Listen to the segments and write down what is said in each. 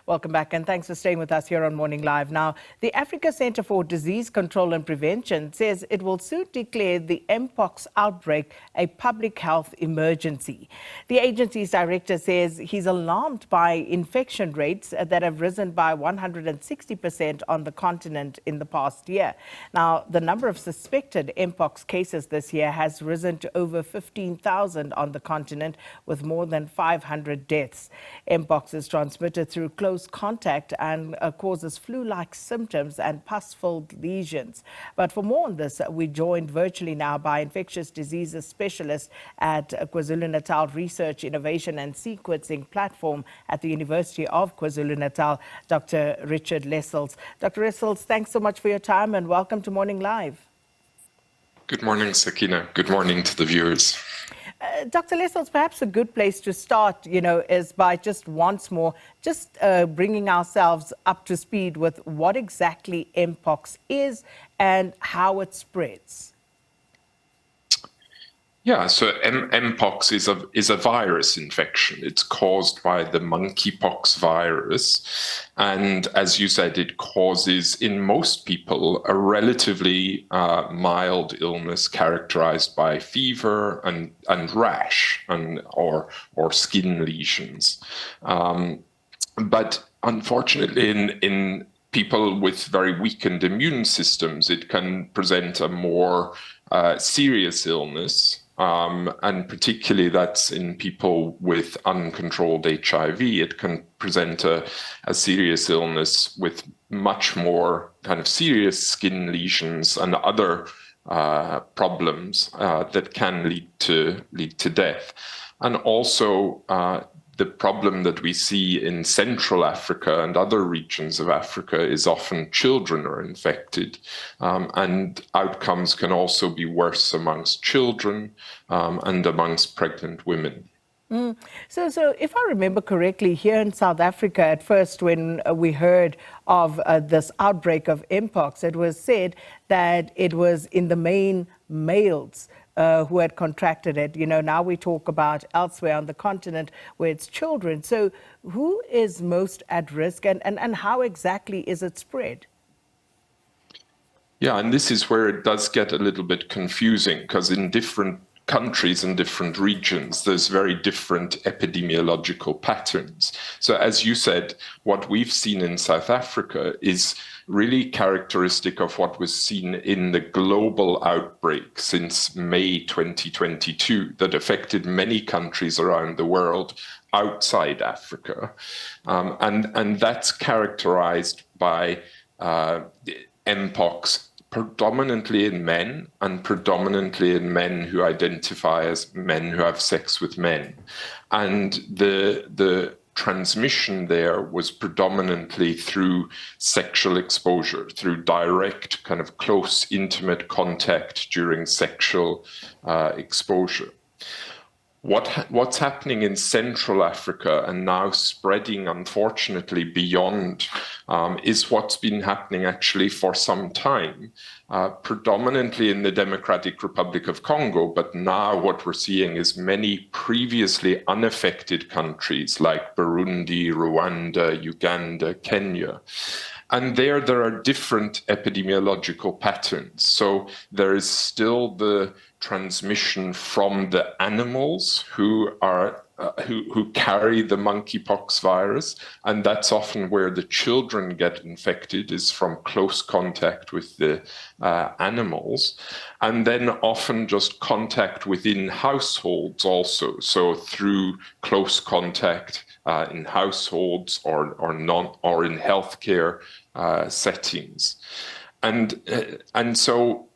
Welcome back and thanks for staying with us here on Morning Live. Now, the Africa Centre for Disease Control and Prevention says it will soon declare the Mpox outbreak a public health emergency. The agency's director says he's alarmed by infection rates that have risen by 160% on the continent in the past year. Now, the number of suspected Mpox cases this year has risen to over 15,000 on the continent, with more than 500 deaths. Mpox is transmitted through close contact and causes flu-like symptoms and pus-filled lesions. But for more on this, we're joined virtually now by infectious diseases specialist at KwaZulu-Natal Research, Innovation and Sequencing Platform at the University of KwaZulu-Natal, Dr. Richard Lessells. Dr. Lessells, thanks so much for your time and welcome to Morning Live. Good morning, Sakina. Good morning to the viewers. Dr. Lessells, perhaps a good place to start, is by just once more, bringing ourselves up to speed with what exactly Mpox is and how it spreads. Yeah, so Mpox is a virus infection. It's caused by the monkeypox virus. And as you said, it causes, in most people, a relatively mild illness characterized by fever and rash or skin lesions. But unfortunately, in people with very weakened immune systems, it can present a more serious illness. And particularly that's in people with uncontrolled HIV. It can present a serious illness with much more kind of serious skin lesions and other problems that can lead to death. And also the problem that we see in Central Africa and other regions of Africa is often children are infected, and outcomes can also be worse amongst children and amongst pregnant women. So if I remember correctly, here in South Africa, at first when we heard of this outbreak of Mpox, it was said that it was in the main males who had contracted it. Now we talk about elsewhere on the continent where it's children. So who is most at risk and how exactly is it spread? Yeah, and this is where it does get a little bit confusing, because in different countries and different regions, there's very different epidemiological patterns. So as you said, what we've seen in South Africa is really characteristic of what was seen in the global outbreak since May 2022 that affected many countries around the world outside Africa. And that's characterized by Mpox predominantly in men and predominantly in men who identify as men who have sex with men. And the transmission there was predominantly through sexual exposure, through direct kind of close intimate contact during sexual exposure. What's happening in Central Africa and now spreading, unfortunately, beyond is what's been happening actually for some time, predominantly in the Democratic Republic of Congo. But now what we're seeing is many previously unaffected countries like Burundi, Rwanda, Uganda, Kenya. And there are different epidemiological patterns. So there is still the transmission from the animals who carry the monkeypox virus, and that's often where the children get infected, is from close contact with the animals, and then often just contact within households also, so through close contact in households or in healthcare settings. And so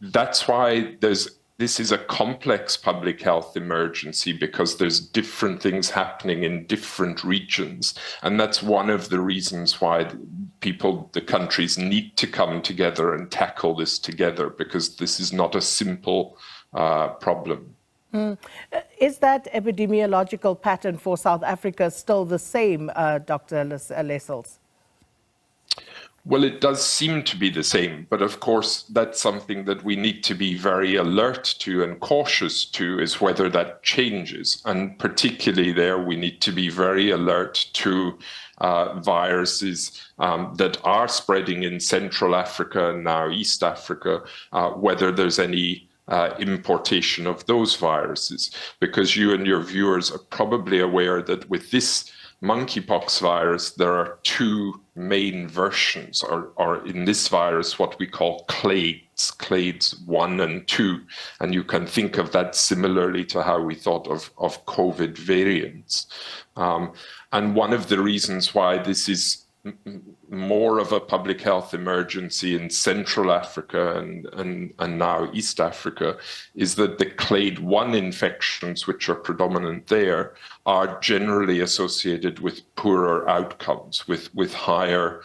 that's why this is a complex public health emergency, because there's different things happening in different regions. And that's one of the reasons why the countries need to come together and tackle this together, because this is not a simple problem. Is that epidemiological pattern for South Africa still the same, Dr. Lessells? Well, it does seem to be the same, but of course, that's something that we need to be very alert to and cautious to, is whether that changes. And particularly there, we need to be very alert to viruses that are spreading in Central Africa and now East Africa, whether there's any importation of those viruses, because you and your viewers are probably aware that with this monkeypox virus, there are two main versions, or in this virus, what we call clades 1 and 2. And you can think of that similarly to how we thought of COVID variants. And one of the reasons why this is more of a public health emergency in Central Africa and now East Africa is that the clade 1 infections, which are predominant there, are generally associated with poorer outcomes, with higher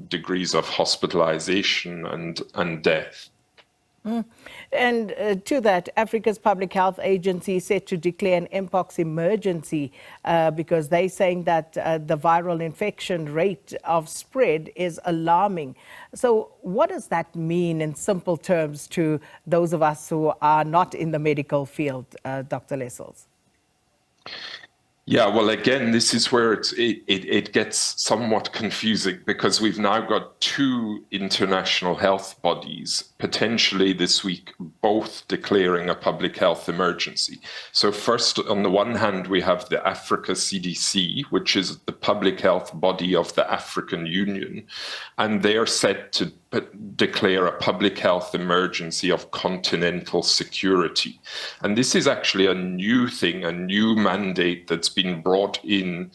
degrees of hospitalization and death. And to that, Africa's Public Health Agency is set to declare an Mpox emergency because they're saying that the viral infection rate of spread is alarming. So what does that mean in simple terms to those of us who are not in the medical field, Dr. Lessells? Yeah, well, again, this is where it gets somewhat confusing, because we've now got two international health bodies potentially this week both declaring a public health emergency. So first, on the one hand, we have the Africa CDC, which is the public health body of the African Union, and they are set to declare a public health emergency of continental security. And this is actually a new thing, a new mandate that's been brought in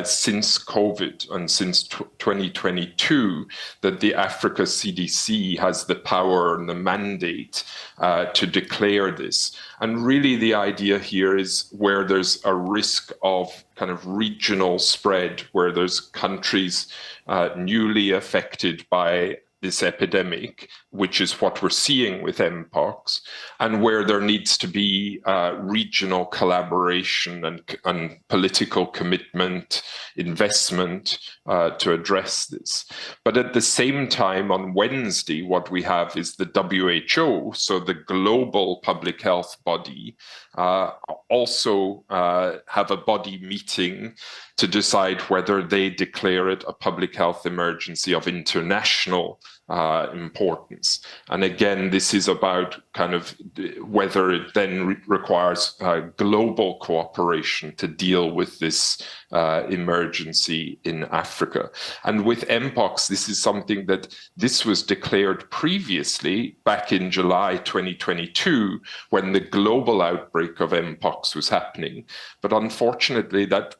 since COVID and since 2022, that the Africa CDC has the power and the mandate to declare this. And really the idea here is where there's a risk of kind of regional spread, where there's countries newly affected by this epidemic, which is what we're seeing with Mpox, and where there needs to be regional collaboration and political commitment, investment to address this. But at the same time, on Wednesday, what we have is the WHO, so the global public health body, also have a body meeting to decide whether they declare it a public health emergency of international importance. And again, this is about kind of whether it then requires global cooperation to deal with this emergency in Africa. And with Mpox, this is something that this was declared previously back in July 2022, when the global outbreak of Mpox was happening. But unfortunately, that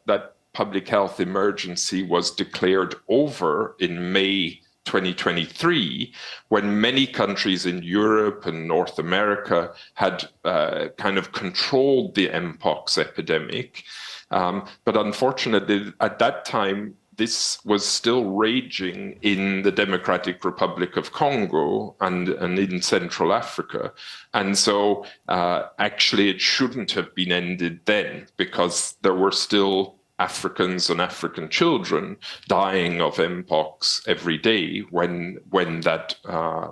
public health emergency was declared over in May 2023, when many countries in Europe and North America had kind of controlled the Mpox epidemic. But unfortunately, at that time, this was still raging in the Democratic Republic of Congo and in Central Africa. And so actually it shouldn't have been ended then, because there were still Africans and African children dying of Mpox every day when that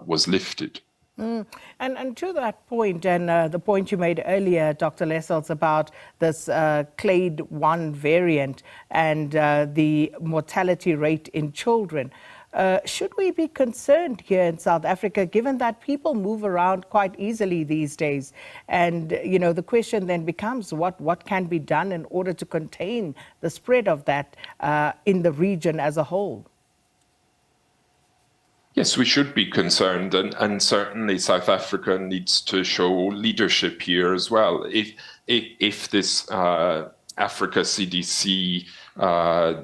was lifted. And to that point, and the point you made earlier, Dr. Lessells, about this clade 1 variant and the mortality rate in children, should we be concerned here in South Africa, given that people move around quite easily these days? And, you know, the question then becomes what can be done in order to contain the spread of that in the region as a whole? Yes, we should be concerned, and certainly South Africa needs to show leadership here as well. If this Africa CDC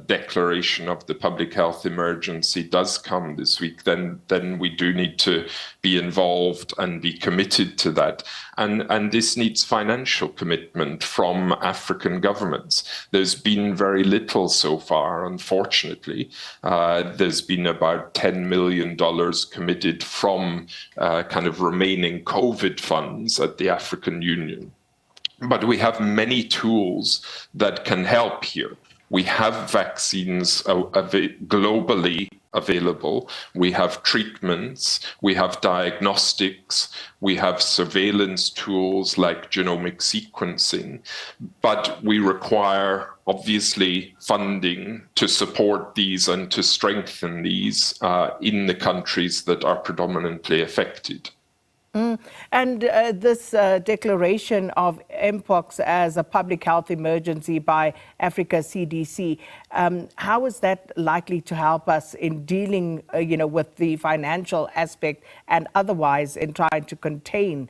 declaration of the public health emergency does come this week, then we do need to be involved and be committed to that. And this needs financial commitment from African governments. There's been very little so far, unfortunately. There's been about $10 million committed from kind of remaining COVID funds at the African Union. But we have many tools that can help here. We have vaccines globally available. We have treatments, we have diagnostics, we have surveillance tools like genomic sequencing, but we require obviously funding to support these and to strengthen these in the countries that are predominantly affected. And this declaration of Mpox as a public health emergency by Africa CDC, how is that likely to help us in dealing, with the financial aspect and otherwise in trying to contain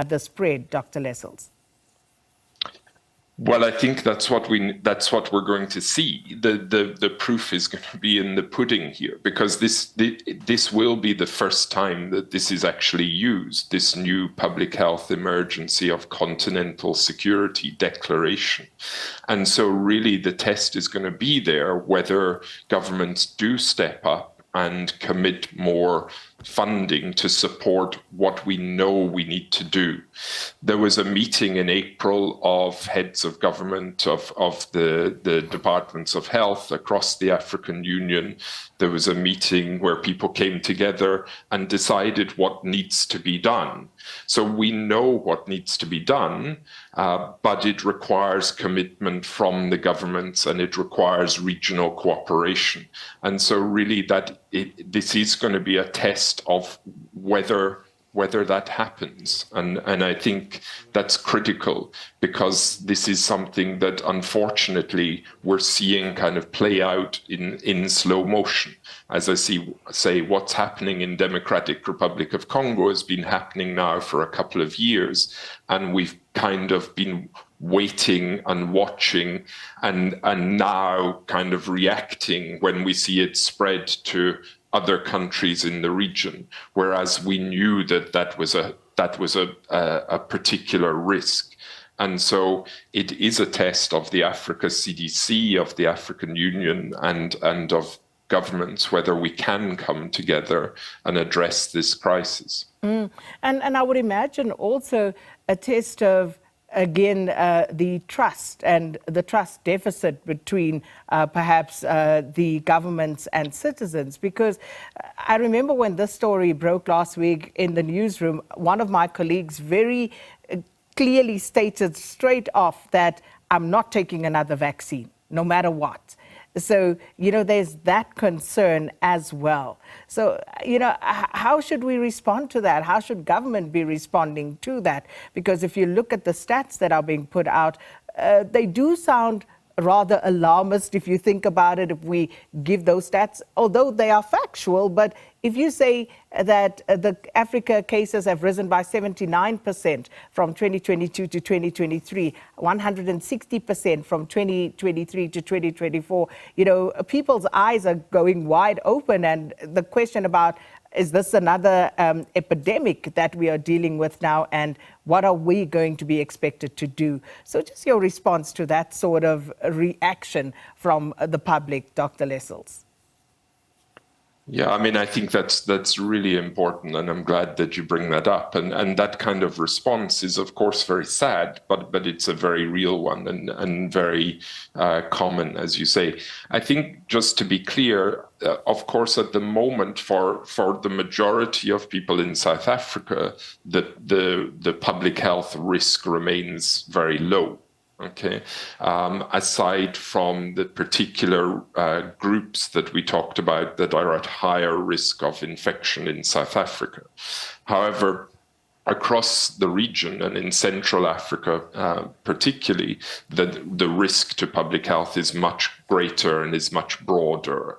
the spread, Dr. Lessells? Well, I think that's what we're going to see. The proof is going to be in the pudding here, because this will be the first time that this is actually used, this new public health emergency of continental security declaration. And so really the test is going to be there whether governments do step up and commit more funding to support what we know we need to do. There was a meeting in April of heads of government of the departments of health across the African Union. There was a meeting where people came together and decided what needs to be done. So we know what needs to be done, but it requires commitment from the governments and it requires regional cooperation. And so really this is going to be a test of whether that happens. And I think that's critical, because this is something that unfortunately we're seeing kind of play out in slow motion. As I say, what's happening in Democratic Republic of Congo has been happening now for a couple of years, and we've kind of been waiting and watching and now kind of reacting when we see it spread to other countries in the region, whereas we knew that was a particular risk. And so it is a test of the Africa CDC, of the African Union, and of governments, whether we can come together and address this crisis. And I would imagine also a test of, again, the trust and the trust deficit between perhaps the governments and citizens. Because I remember when this story broke last week in the newsroom, one of my colleagues very clearly stated straight off that I'm not taking another vaccine, no matter what. So, there's that concern as well. So, how should we respond to that? How should government be responding to that? Because if you look at the stats that are being put out, they do sound rather alarmist if you think about it, if we give those stats, although they are factual. But if you say that the Africa cases have risen by 79% from 2022 to 2023, 160% from 2023 to 2024, people's eyes are going wide open. And the question about, is this another epidemic that we are dealing with now, and what are we going to be expected to do? So just your response to that sort of reaction from the public, Dr. Lessells. Yeah, I mean, I think that's really important, and I'm glad that you bring that up. And that kind of response is, of course, very sad, but it's a very real one and very common, as you say. I think, just to be clear, of course, at the moment, for the majority of people in South Africa, the public health risk remains very low. Okay, aside from the particular groups that we talked about that are at higher risk of infection in South Africa. However, across the region and in Central Africa particularly, the risk to public health is much greater and is much broader.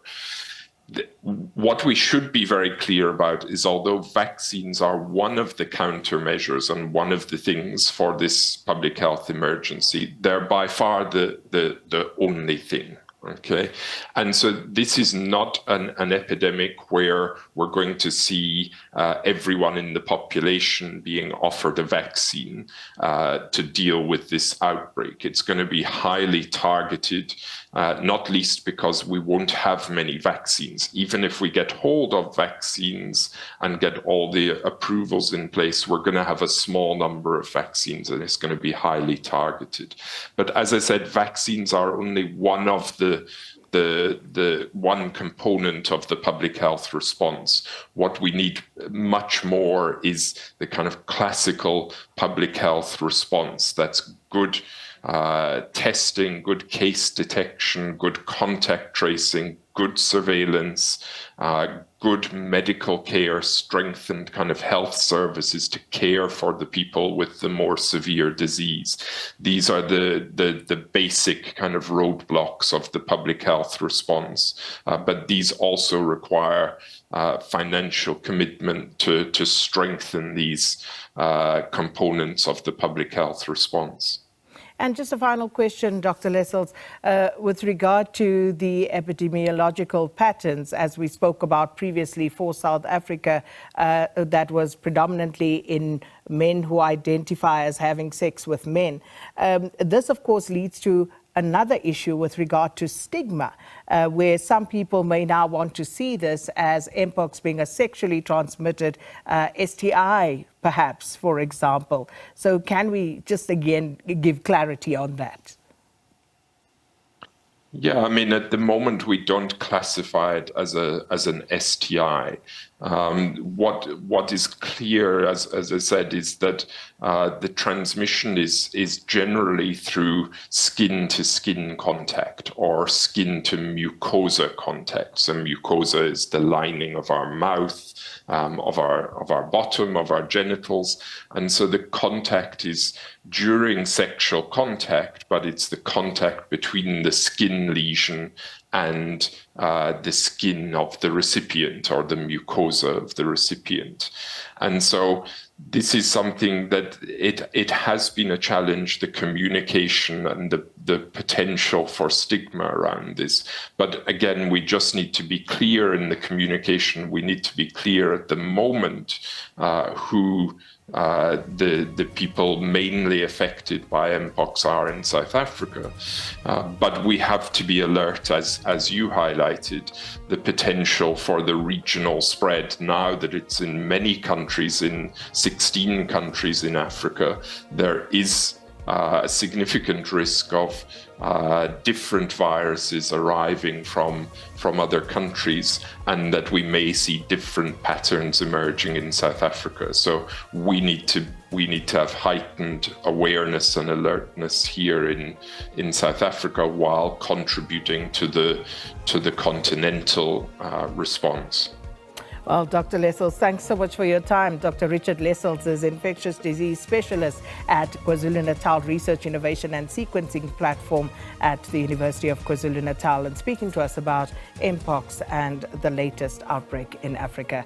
What we should be very clear about is, although vaccines are one of the countermeasures and one of the things for this public health emergency, they're by far the only thing. Okay, and so this is not an epidemic where we're going to see everyone in the population being offered a vaccine to deal with this outbreak. It's going to be highly targeted, not least because we won't have many vaccines. Even if we get hold of vaccines and get all the approvals in place, we're going to have a small number of vaccines, and it's going to be highly targeted. But as I said, vaccines are only one of the the one component of the public health response. What we need much more is the kind of classical public health response. That's good testing, good case detection, good contact tracing, good surveillance, good medical care, strengthened kind of health services to care for the people with the more severe disease. These are the basic kind of roadblocks of the public health response. But these also require financial commitment to strengthen these components of the public health response. And just a final question, Dr. Lessells, with regard to the epidemiological patterns, as we spoke about previously for South Africa, that was predominantly in men who identify as having sex with men. This, of course, leads to another issue with regard to stigma, where some people may now want to see this as Mpox being a sexually transmitted STI, perhaps, for example. So can we just again give clarity on that? Yeah, I mean, at the moment, we don't classify it as an STI. What is clear, as I said, is that the transmission is generally through skin-to-skin contact or skin-to-mucosa contact. So mucosa is the lining of our mouth, of our bottom, of our genitals, and so the contact is during sexual contact, but it's the contact between the skin lesion and the skin of the recipient or the mucosa of the recipient. And so this is something that it has been a challenge, the communication and the potential for stigma around this. But again, we just need to be clear in the communication. We need to be clear at the moment who the people mainly affected by Mpox are in South Africa. But we have to be alert, as you highlighted, the potential for the regional spread. Now that it's in many countries, in 16 countries in Africa, there is a significant risk of different viruses arriving from other countries, and that we may see different patterns emerging in South Africa. So we need to have heightened awareness and alertness here in South Africa while contributing to the continental response. Well, Dr. Lessells, thanks so much for your time. Dr. Richard Lessells is infectious disease specialist at KwaZulu-Natal Research Innovation and Sequencing Platform at the University of KwaZulu-Natal, and speaking to us about Mpox and the latest outbreak in Africa.